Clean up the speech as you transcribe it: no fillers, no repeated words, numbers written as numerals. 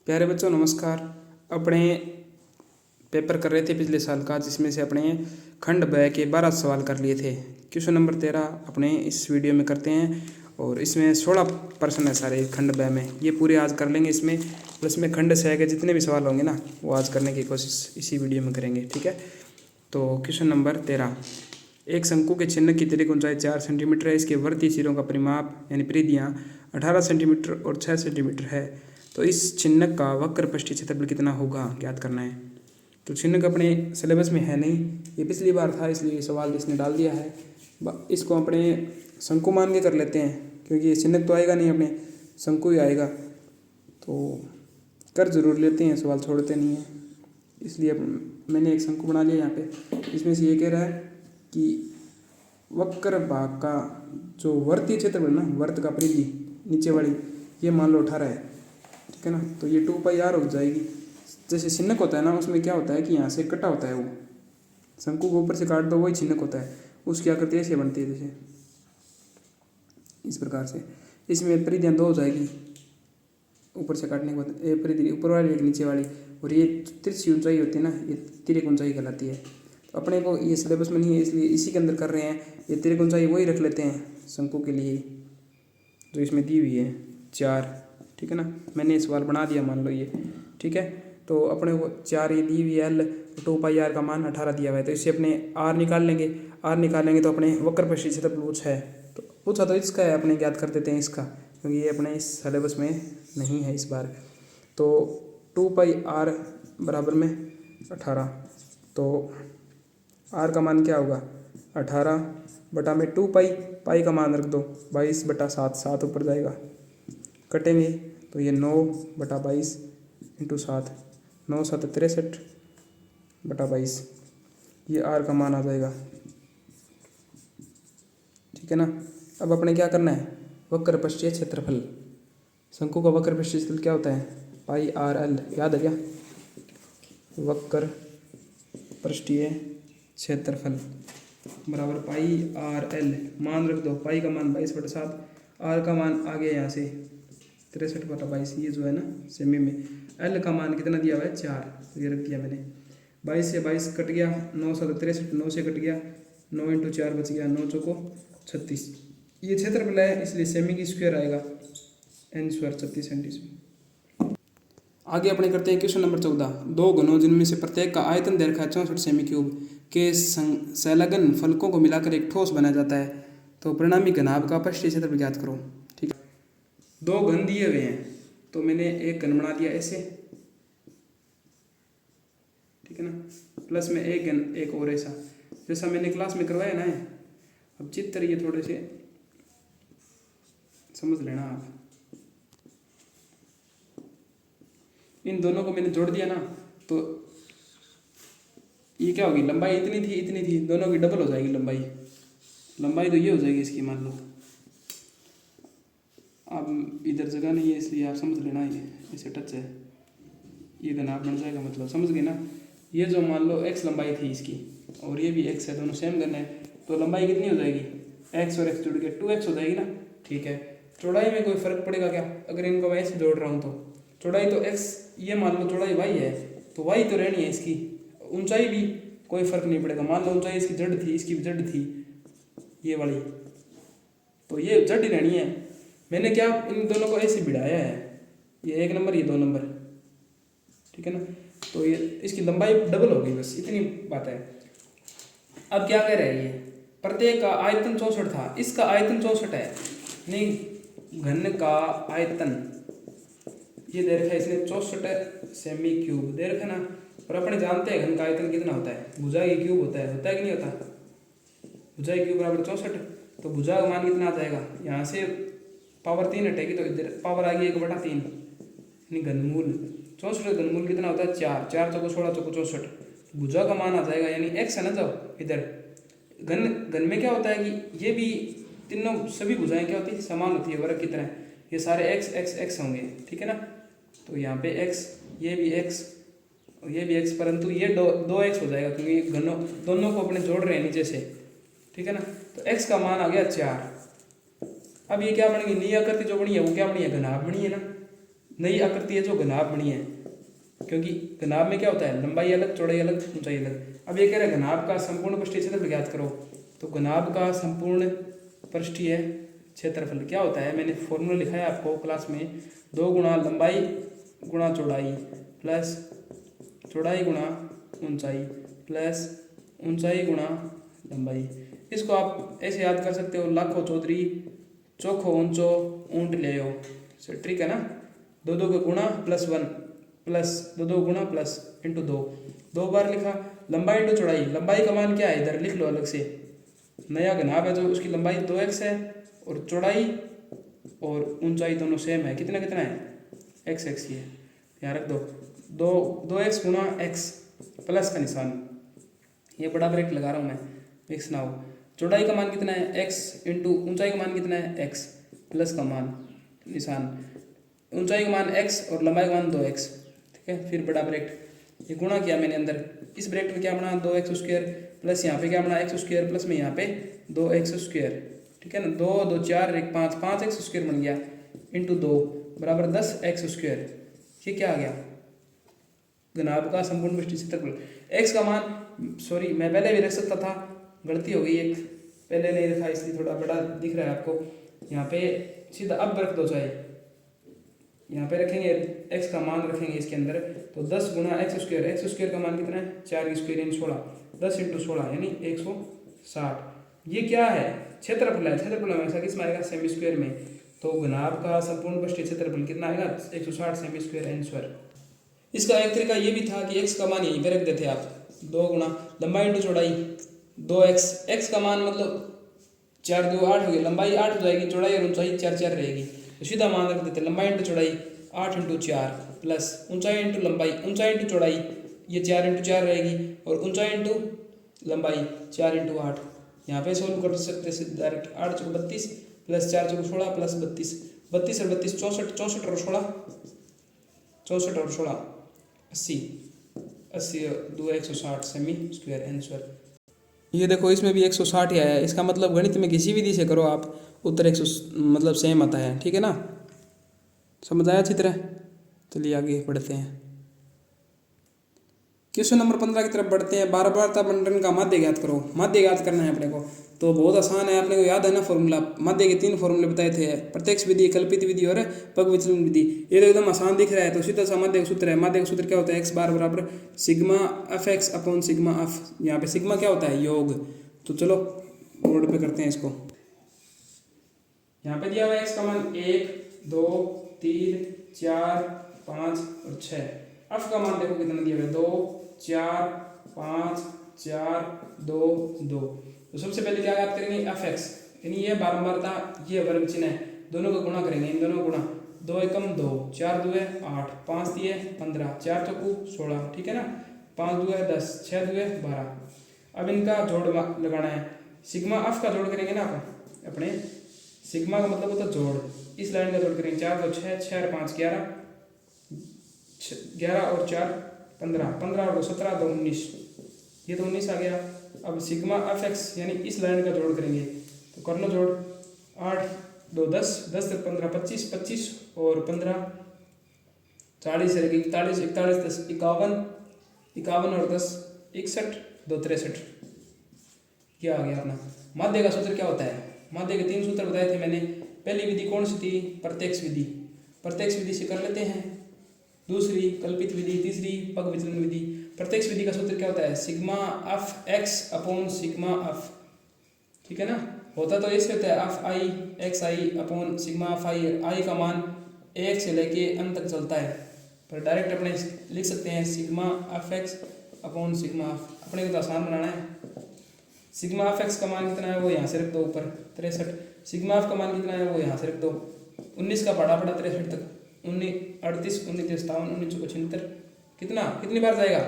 प्यारे बच्चों नमस्कार। अपने पेपर कर रहे थे पिछले साल का, जिसमें से अपने खंड ब के 12 सवाल कर लिए थे। क्वेश्चन नंबर 13 अपने इस वीडियो में करते हैं और इसमें 16 प्रश्न है सारे खंड ब में। ये पूरे आज कर लेंगे इसमें, प्लस में खंड स के जितने भी सवाल होंगे ना वो आज करने की कोशिश इसी वीडियो में करेंगे, ठीक है। तो क्वेश्चन नंबर 13, एक शंकु के चिन्ह की अतिरिक्त ऊंचाई 4 सेंटीमीटर है। इसके वर्ती सिरों का परिमाप यानी परिधियाँ 18 सेंटीमीटर और 6 सेंटीमीटर है। तो इस चिन्ह का वक्र पृष्ठीय क्षेत्रफल कितना होगा, ज्ञात करना है। तो चिन्ह का अपने सिलेबस में है नहीं, ये पिछली बार था इसलिए ये सवाल इसने डाल दिया है। इसको अपने शंकु मान के कर लेते हैं, क्योंकि ये चिन्ह तो आएगा नहीं, अपने शंकु ही आएगा। तो कर जरूर लेते हैं, सवाल छोड़ते नहीं हैं। इसलिए मैंने एक शंकु बना लिया यहाँ पे। इसमें से ये कह रहा है कि वक्र भाग का जो वर्तीय क्षेत्रफल ना, वर्त का परिधि नीचे वाली, ये मान लो 18 है, ठीक है ना। तो ये 2πr हो जाएगी। जैसे चिन्हक होता है ना, उसमें क्या होता है कि यहाँ से कटा होता है, वो शंकु को ऊपर से काट दो वही चिन्हक होता है। उसकी आकृति ऐसे बनती है, जैसे इस प्रकार से। इसमें परिधियाँ 2 हो जाएगी ऊपर से काटने के बाद, परिधि ऊपर वाली एक नीचे वाली, और ये तिरछी ऊंचाई होती है ना, ये तिर्यक ऊंचाई कहलाती है। तो अपने को ये सिलेबस में नहीं है इसलिए इसी के अंदर कर रहे हैं। ये तिर्यक ऊंचाई वही रख लेते हैं शंकु के लिए जो इसमें दी हुई है 4, ठीक है ना। मैंने सवाल बना दिया, मान लो ये, ठीक है। तो अपने को 4 ये दी हुई है, 2πr का मान 18 दिया हुआ है। तो इससे अपने r निकाल लेंगे। r निकालेंगे तो अपने वक्र पृष्ठीय क्षेत्रफल पूछा है, तो पूछा तो इसका है, अपने ज्ञात कर देते हैं इसका, क्योंकि ये अपने इस सिलेबस में नहीं है इस बार। तो 2πr बराबर में 18, तो r का मान क्या होगा 18 बटा में 2π, पाई का मान रख दो 22/7, 7 ऊपर जाएगा, कटेंगे तो ये 9/22 × 7, 9 7 63/22, ये r का मान आ जाएगा, ठीक है ना। अब अपने क्या करना है, वक्र पृष्ठीय क्षेत्रफल, शंकु का वक्र पृष्ठीय क्षेत्रफल क्या होता है πrl, याद है क्या। वक्र पृष्ठीय क्षेत्रफल बराबर πrl, मान रख दो, पाई का मान 22/7, r का मान आ गया यहाँ से 63/22, ये जो है ना सेमी में। l का मान कितना दिया हुआ है 4, ये रख दिया मैंने। 22 से 22 कट गया, 9 7 63, 9 से कट गया, 9 × 4 बच गया, 9 चौको 36। ये क्षेत्रफल है इसलिए सेमी की स्क्वायर आएगा, n स्क्वायर 36 सेंटीमीटर। आगे अपने करते हैं क्वेश्चन नंबर 14, दो घनों जिनमें से प्रत्येक का आयतन दे रखा है 64 सेमी क्यूब के संलग्न फलकों को मिलाकर एक ठोस बनाया जाता है। तो परिणामी घनाभ का पृष्ठीय क्षेत्रफल ज्ञात करो, ठीक है। दो घन दिए हुए हैं, तो मैंने एक घन बना दिया ऐसे, ठीक है ना, प्लस में एक घन एक और ऐसा, जैसा मैंने क्लास में करवाया ना। अब चित्र ये थोड़े से समझ लेना आप। इन दोनों को मैंने जोड़ दिया ना, तो ये क्या होगी, लंबाई इतनी थी, दोनों की डबल हो जाएगी लंबाई तो ये हो जाएगी इसकी, मान लो। अब इधर जगह नहीं है इसलिए आप समझ लेना, ये ऐसे टच है, ये घनाभ बन जाएगा, मतलब समझ गए ना। ये जो मान लो x लंबाई थी इसकी, और ये भी x है, दोनों सेम घन है, तो लंबाई कितनी हो जाएगी, x और x जुड़ के 2x हो जाएगी ना, ठीक है। चौड़ाई में कोई फर्क पड़ेगा क्या, अगर इनको मैं ऐसे जोड़ रहा हूँ तो चौड़ाई तो x, ये मान लो चौड़ाई y है, तो y तो रहनी है इसकी, ऊंचाई भी कोई फर्क नहीं पड़ेगा। मान लो ऊंचाई इसकी जड़ थी, इसकी भी जड़ थी ये वाली, तो ये जड़ ही रहनी है। मैंने क्या इन दोनों को ऐसे भिड़ाया है, ये 1 नंबर ये 2 नंबर, ठीक है ना। तो ये इसकी लंबाई डबल होगी, बस इतनी बात है। अब क्या कह रहे हैं, ये प्रत्येक का आयतन 64 था, इसका आयतन 64 है, नहीं घन का आयतन ये दे रखा है इसने 64 सेमी क्यूब दे रखा ना। और अपने जानते हैं घन का आयतन कितना होता है, भुजा की क्यूब होता है कि नहीं होता, भुजा की क्यूब बराबर 64। तो भुजा का मान कितना आ जाएगा, यहाँ से पावर 3 हटेगी तो इधर पावर आ गई 1/3, यानी घनमूल 64, घनमूल कितना होता है 4, 4 चौको 16 चौको 64, भुजा का मान आ जाएगा, यानी x है ना। जब इधर घन में क्या होता है कि ये भी तीनों सभी भुजाएं क्या होती है, समान होती है, वर्ग की तरह, ये सारे x x x होंगे, ठीक है ना। तो यहाँ पे x, ये भी x और ये भी x, परंतु ये 2x हो जाएगा क्योंकि घनों दोनों को अपने जोड़ रहे हैं नीचे से, ठीक है ना। तो x का मान आ गया 4। अब ये क्या बन गई, नई आकृति जो बनी है वो क्या बनी है, घनाभ बनी है ना। नई आकृति है जो घनाभ बनी है, क्योंकि घनाभ में क्या होता है, लंबाई अलग, चौड़ाई अलग, ऊंचाई अलग। अब ये कह रहे हैं घनाभ का संपूर्ण पृष्ठीय क्षेत्रफल ज्ञात करो। तो घनाभ का संपूर्ण पृष्ठीय क्षेत्रफल क्या होता है, मैंने फॉर्मूला लिखा है आपको क्लास में, 2 गुणा लंबाई गुणा चौड़ाई प्लस चौड़ाई गुणा ऊंचाई प्लस ऊंचाई गुणा लंबाई। इसको आप ऐसे याद कर सकते हो, लाखों चौधरी चोखो ऊंचो ऊंट ले आओ। सो ट्रिक है ना, 2 का गुणा प्लस 1 प्लस 2 गुणा प्लस इंटू 2 बार लिखा। लंबाई इंटू चौड़ाई, लंबाई का मान क्या है इधर लिख लो अलग से, नया घनाभ है जो उसकी लंबाई 2x है और चौड़ाई और ऊंचाई दोनों सेम है, कितना कितना है, x ही है, यहाँ रख दो। 2x गुणा x प्लस का निशान, ये बड़ा ब्रैकेट लगा रहा हूँ मैं, मिक्स ना हो। चौड़ाई का मान कितना है x इंटू ऊंचाई का मान कितना है x प्लस का मान निशान, ऊंचाई का मान x और लंबाई का मान 2x, ठीक है। फिर बड़ा ब्रैकेट, ये गुणा किया मैंने अंदर, इस ब्रैकेट में क्या बना 2x स्क्वायर प्लस यहाँ पे क्या बना x स्क्वायर प्लस में यहाँ पे 2x स्क्वायर, ठीक है ना। 2 2 4 1 5, 5x स्क्वायर बन गया इंटू 2 बराबर 10x स्क्वायर। ये क्या आ गया, घनाभ का संपूर्ण पृष्ठीय क्षेत्रफल। x का मान, सॉरी मैं पहले भी रख सकता था, गलती हो गई, एक पहले नहीं रखा इसलिए थोड़ा बड़ा दिख रहा है आपको। यहाँ पे सीधा अब रख दो, चाहे यहाँ पे रखेंगे x का मान रखेंगे इसके अंदर, तो 10 गुणा x स्क्वायर का मान कितना है 4 स्क्वायर यानी 16, 10 इंटू 16 यानी 160। ये क्या है, क्षेत्रफल है, क्षेत्रफल हमेशा किस में आएगा, सेमी स्क्वायर में। तो घनाभ का संपूर्ण पृष्ठीय क्षेत्रफल कितना आएगा 160 सेमी स्क्वायर आंसर। इसका एक तरीका ये भी था कि x का मान यहीं पे रख देते आप, 2 गुणा लंबाई इंटू चौड़ाई 2x, x का मान मतलब 4 2 8 हो गया, लंबाई 8 हो जाएगी, चौड़ाई और ऊंचाई 4 4 रहेगी, तो सीधा मान रख देते लंबाई इंटू चौड़ाई 8 इंटू 4 प्लस ऊंचाई इंटू लंबाई, ऊंचाई इंटू चौड़ाई ये 4 इंटू 4 रहेगी और ऊंचाई इंटू लंबाई 4 इंटू 8। यहाँ पे सोल्व कर सकते हैं डायरेक्ट, 8 चौक 32 प्लस 4 चौक 16 प्लस 32, 32 और 32 64, 64 और 16 64 और 16 80, 80 2 160 सेमी स्क्वायर आंसर। ये देखो इसमें भी 160 ही आया है, इसका मतलब गणित में किसी विधि से करो आप उत्तर 100 मतलब सेम आता है, ठीक है ना, समझ आया अच्छी तरह। चलिए आगे बढ़ते हैं, क्वेश्चन नंबर 15 की तरफ बढ़ते हैं। बारबारता बंटन का माध्य ज्ञात करो। माध्य ज्ञात करना है अपने को, तो बहुत आसान है, अपने को याद है ना फॉर्मूला, माध्य के 3 फॉर्मूले बताए थे, प्रत्यक्ष विधि, कल्पित विधि और पग विचलन विधि। ये तो एकदम आसान दिख रहा है, तो सीधा सा माध्य का सूत्र है। माध्य का सूत्र क्या होता है, x बार बराबर sigma F X upon sigma F. यहाँ पे सिग्मा क्या होता है, योग। तो चलो बोर्ड पे करते हैं इसको। यहाँ पे दिया हुआ है x का मान 1 2 3 4 5 और 6। एफ का मान देखो कितना दिया हुआ है, 2 4 5 4 2 2। तो सबसे पहले क्या याद करेंगे, एफ एक्स, यानी ये बारंबारता, ये वर्ग चिन्ह है, दोनों का गुणा करेंगे, इन दोनों का गुणा, 2 एकम 2, 4 2 8, 5 दिए 15, 4 चौकू 16, ठीक है ना, 5 2 10, 6 2 12। अब इनका जोड़ लगाना है, सिग्मा एफ का जोड़ करेंगे ना आप अपने, सिग्मा का मतलब होता है जोड़, इस लाइन का जोड़ करेंगे, 4 2 6, 6 और 5 11, 11 और 4 15, 15 और 2 17, 2 19, ये तो 19 आ गया। अब सिग्मा एफ एक्स यानी इस लाइन का जोड़ करेंगे, तो कर लो जोड़, 8 2 10, 10 से 15 25, 25 और 15 40 रहेगी, 41 41 10 51, 51 और 10 61, 2 63। क्या आ गया अपना माध्य का सूत्र क्या होता है। माध्य के 3 सूत्र बताए थे मैंने। पहली विधि कौन सी थी, प्रत्यक्ष विधि, प्रत्यक्ष विधि से कर लेते हैं। दूसरी कल्पित विधि, तीसरी पग विचलन विधि। प्रत्यक्ष विधि का सूत्र क्या होता है, sigma F X upon sigma F, ठीक है ना। होता तो ऐसे होता है, F I X I upon sigma F I, I का मान 1 से लेके अंत तक चलता है, पर डायरेक्ट अपने लिख सकते हैं sigma F X upon sigma F. अपने को तो आसान बनाना है। सिग्मा एफ एक्स का मान कितना है वो यहाँ से रख दो ऊपर 63, सिग्मा एफ का मान कितना है वो यहाँ से रख दो 19 का पड़ा 63 तक, 19 38 19 57 19 75, कितना कितनी बार जाएगा